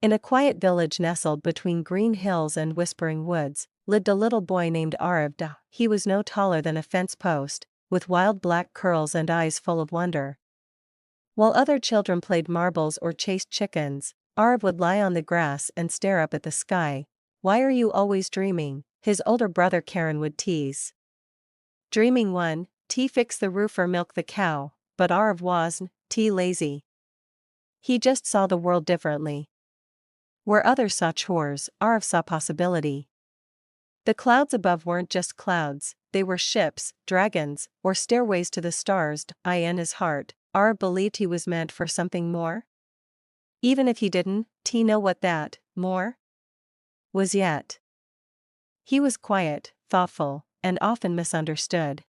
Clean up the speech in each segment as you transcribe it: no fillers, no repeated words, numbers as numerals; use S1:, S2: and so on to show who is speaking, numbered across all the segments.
S1: In a quiet village nestled between green hills and whispering woods, lived a little boy named Arav. He was no taller than a fence post, with wild black curls and eyes full of wonder. While other children played marbles or chased chickens, Arav would lie on the grass and stare up at the sky. "Why are you always dreaming?" his older brother Karen would tease. Dreaming one, fix the roof or milk the cow, but Arav wasn't lazy. He just saw the world differently. Where others saw chores, Arav saw possibility. The clouds above weren't just clouds, they were ships, dragons, or stairways to the stars. In his heart, Arav believed he was meant for something more. Even if he didn't know what that more was yet. He was quiet, thoughtful, and often misunderstood.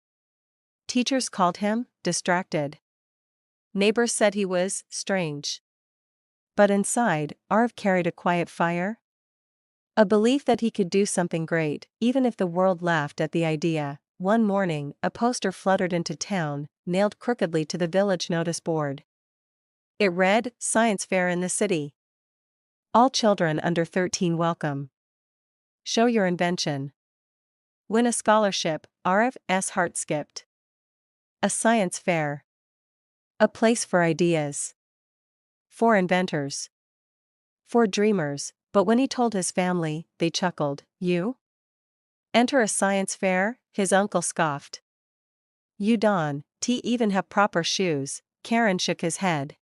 S1: Teachers called him distracted. Neighbors said he was strange. But inside, Arav carried a quiet fire. A belief that he could do something great, even if the world laughed at the idea. One morning, a poster fluttered into town, nailed crookedly to the village notice board. It read, "Science fair in the city. All children under 13 welcome. Show your invention. Win a scholarship." Arav's heart skipped. A science fair. A place for ideas. For inventors. For dreamers. But when he told his family, they chuckled. "You? Enter a science fair?" his uncle scoffed. "You don't even have proper shoes." Karen shook his head.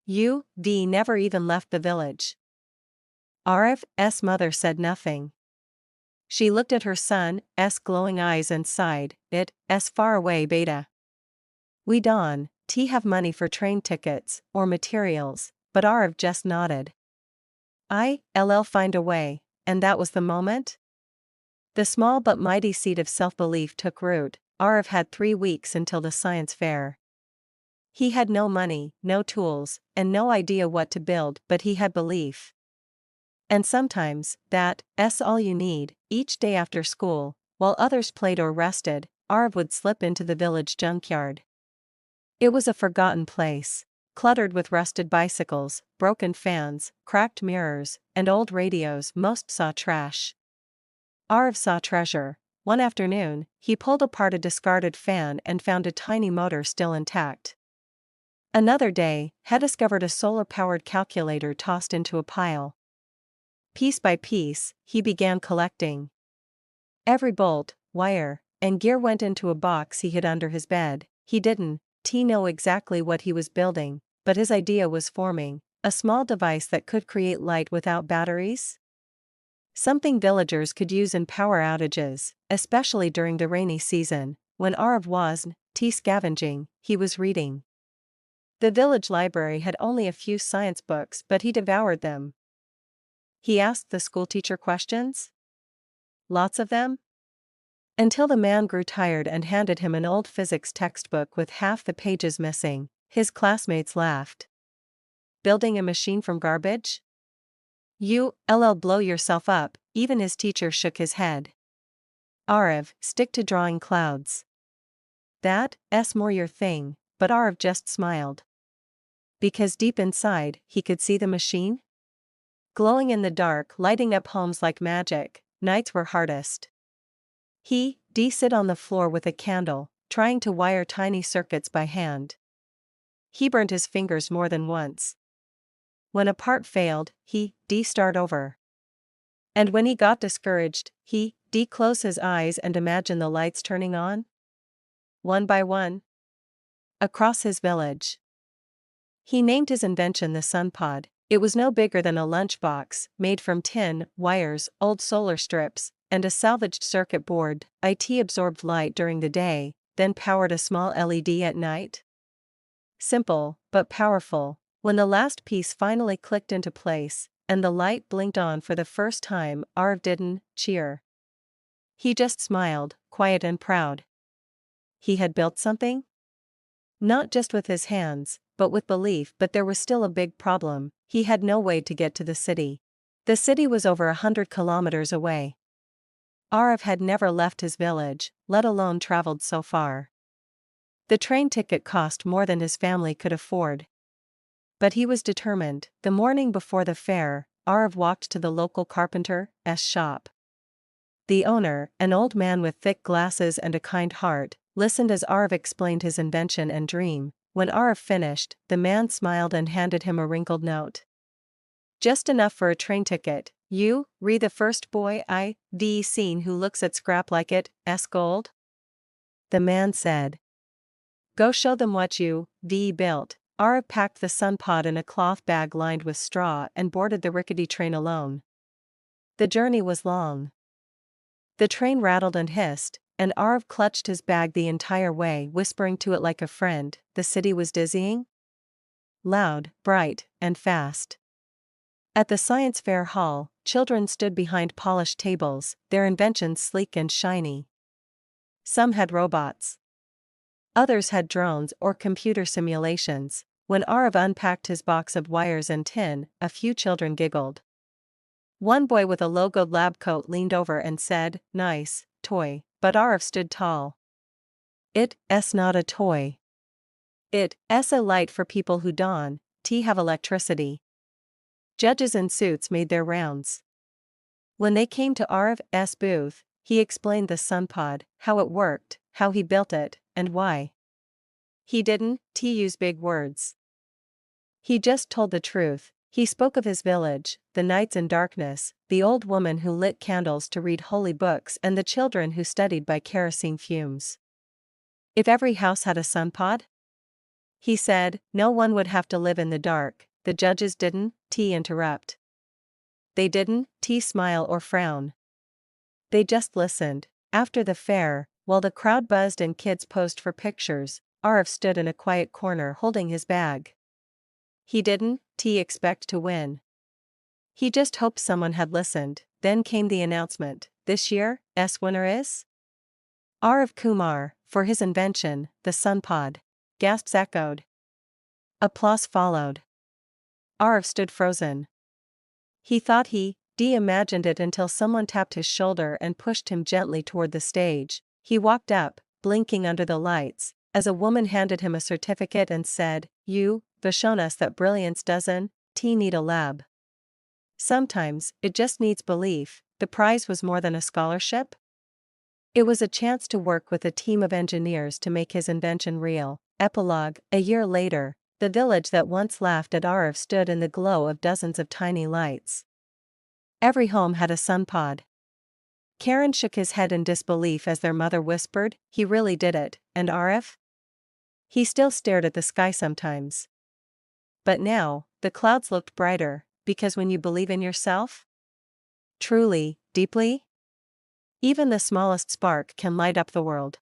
S1: "You never even left the village." Arav's mother said nothing. She looked at her son's glowing eyes and sighed. "It's far away, beta. We don't have money for train tickets or materials." But Arav just nodded. I'll find a way. And that was the moment? The small but mighty seed of self-belief took root. Arav had 3 weeks until the science fair. He had no money, no tools, and no idea what to build, but he had belief. And sometimes, that's all you need. Each day after school, while others played or rested, Arav would slip into the village junkyard. It was a forgotten place. Cluttered with rusted bicycles, broken fans, cracked mirrors, and old radios. Most saw trash. Arav saw treasure. One afternoon, he pulled apart a discarded fan and found a tiny motor still intact. Another day, he discovered a solar-powered calculator tossed into a pile. Piece by piece, he began collecting. Every bolt, wire, and gear went into a box he hid under his bed. He didn't know exactly what he was building, but his idea was forming, a small device that could create light without batteries. Something villagers could use in power outages, especially during the rainy season. When Arav wasn't scavenging, he was reading. The village library had only a few science books, but he devoured them. He asked the schoolteacher questions. Lots of them. Until the man grew tired and handed him an old physics textbook with half the pages missing. His classmates laughed. Building a machine from garbage? You'll blow yourself up. Even his teacher shook his head. Arav, stick to drawing clouds. That's more your thing. But Arav just smiled. Because deep inside, he could see the machine. Glowing in the dark, lighting up homes like magic. Nights were hardest. He'd sit on the floor with a candle, trying to wire tiny circuits by hand. He burned his fingers more than once. When a part failed, he'd start over. And when he got discouraged, he'd close his eyes and imagine the lights turning on. One by one. Across his village. He named his invention the Sunpod. It was no bigger than a lunchbox, made from tin, wires, old solar strips, and a salvaged circuit board. It absorbed light during the day, then powered a small LED at night. Simple, but powerful. When the last piece finally clicked into place, and the light blinked on for the first time, Arav didn't cheer. He just smiled, quiet and proud. He had built something? Not just with his hands, but with belief. But there was still a big problem. He had no way to get to the city. The city was over 100 kilometers away. Arav had never left his village, let alone traveled so far. The train ticket cost more than his family could afford. But he was determined. The morning before the fair, Arv walked to the local carpenter's shop. The owner, an old man with thick glasses and a kind heart, listened as Arv explained his invention and dream. When Arv finished, the man smiled and handed him a wrinkled note. "Just enough for a train ticket. You, re the first boy I seen who looks at scrap like it's gold?" The man said. "Go show them what you built." Arv packed the sun pod in a cloth bag lined with straw and boarded the rickety train alone. The journey was long. The train rattled and hissed, and Arv clutched his bag the entire way, whispering to it like a friend. The city was dizzying, loud, bright, and fast. At the science fair hall, children stood behind polished tables, their inventions sleek and shiny. Some had robots. Others had drones or computer simulations. When Arv unpacked his box of wires and tin, a few children giggled. One boy with a logoed lab coat leaned over and said, "Nice toy," but Arv stood tall. "It's not a toy. It's a light for people who don't have electricity." Judges in suits made their rounds. When they came to Arv's booth, he explained the sunpod, how it worked, how he built it, and why. He didn't use big words. He just told the truth. He spoke of his village, the nights in darkness, the old woman who lit candles to read holy books, and the children who studied by kerosene fumes. If every house had a sunpod, he said, no one would have to live in the dark. The judges didn't interrupt. They didn't smile or frown. They just listened. After the fair, while the crowd buzzed and kids posed for pictures, Arv stood in a quiet corner holding his bag. He didn't expect to win. He just hoped someone had listened. Then came the announcement. This year's winner is Arv Kumar, for his invention, the sunpod. Gasps echoed. Applause followed. Arv stood frozen. He thought he imagined it until someone tapped his shoulder and pushed him gently toward the stage. He walked up, blinking under the lights, as a woman handed him a certificate and said, "You've shown us that brilliance doesn't need a lab. Sometimes, it just needs belief." The prize was more than a scholarship. It was a chance to work with a team of engineers to make his invention real. Epilogue. A year later, the village that once laughed at Arv stood in the glow of dozens of tiny lights. Every home had a sunpod. Karen shook his head in disbelief as their mother whispered, "He really did it." And Arv? He still stared at the sky sometimes. But now, the clouds looked brighter, because when you believe in yourself, truly, deeply, even the smallest spark can light up the world.